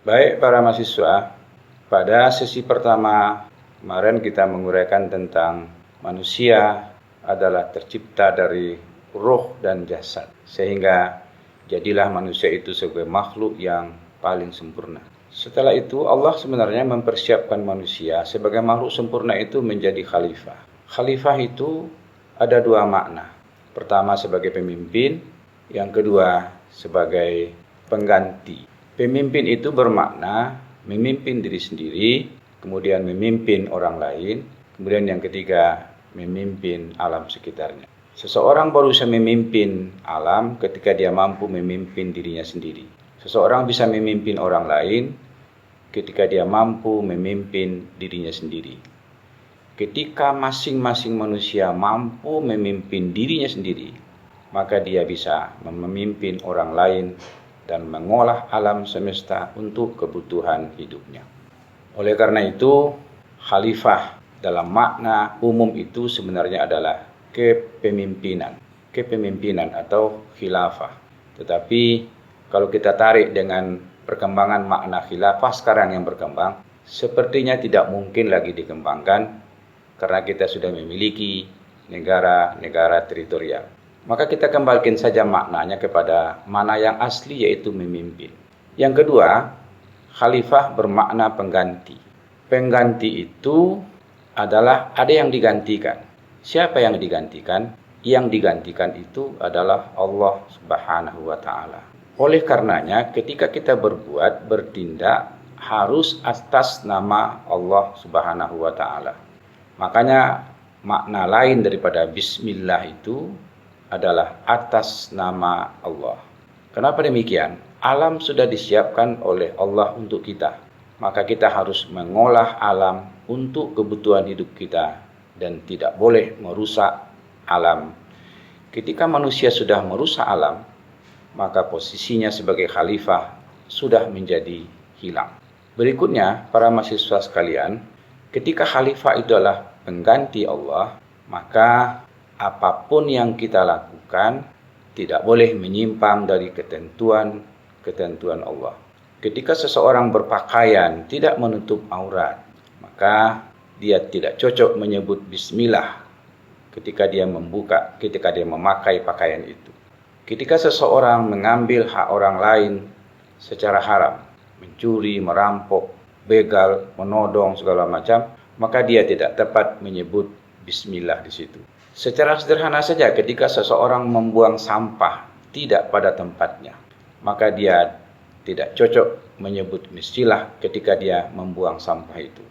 Baik para mahasiswa, pada sesi pertama kemarin kita menguraikan tentang manusia adalah tercipta dari roh dan jasad, sehingga jadilah manusia itu sebagai makhluk yang paling sempurna. Setelah itu Allah sebenarnya mempersiapkan manusia sebagai makhluk sempurna itu menjadi khalifah. Khalifah itu ada dua makna. Pertama sebagai pemimpin, yang kedua sebagai pengganti. Pemimpin itu bermakna memimpin diri sendiri, kemudian memimpin orang lain, kemudian yang ketiga memimpin alam sekitarnya. Seseorang baru bisa memimpin alam ketika dia mampu memimpin dirinya sendiri. Seseorang bisa memimpin orang lain ketika dia mampu memimpin dirinya sendiri. Ketika masing-masing manusia mampu memimpin dirinya sendiri, maka dia bisa memimpin orang lain dan mengolah alam semesta untuk kebutuhan hidupnya. Oleh karena itu, khalifah dalam makna umum itu sebenarnya adalah kepemimpinan atau khilafah. Tetapi kalau kita tarik dengan perkembangan makna khilafah sekarang yang berkembang, sepertinya tidak mungkin lagi dikembangkan karena kita sudah memiliki negara-negara teritorial. Maka kita kembalikan saja maknanya kepada mana yang asli, yaitu memimpin. Yang kedua, khalifah bermakna pengganti. Pengganti itu adalah ada yang digantikan. Siapa yang digantikan? Yang digantikan itu adalah Allah Subhanahu wa Ta'ala. Oleh karenanya, ketika kita bertindak harus atas nama Allah Subhanahu wa Ta'ala. Makanya makna lain daripada bismillah itu adalah atas nama Allah. Kenapa demikian? Alam sudah disiapkan oleh Allah untuk kita. Maka kita harus mengolah alam untuk kebutuhan hidup kita dan tidak boleh merusak alam. Ketika manusia sudah merusak alam, maka posisinya sebagai khalifah sudah menjadi hilang. Berikutnya, para mahasiswa sekalian, ketika khalifah itu adalah pengganti Allah, maka apapun yang kita lakukan tidak boleh menyimpang dari ketentuan Allah. Ketika seseorang berpakaian tidak menutup aurat, maka dia tidak cocok menyebut bismillah ketika dia memakai pakaian itu. Ketika seseorang mengambil hak orang lain secara haram, mencuri, merampok, begal, menodong segala macam, maka dia tidak tepat menyebut bismillah di situ. Secara sederhana saja, ketika seseorang membuang sampah tidak pada tempatnya, maka dia tidak cocok menyebut bismillah ketika dia membuang sampah itu.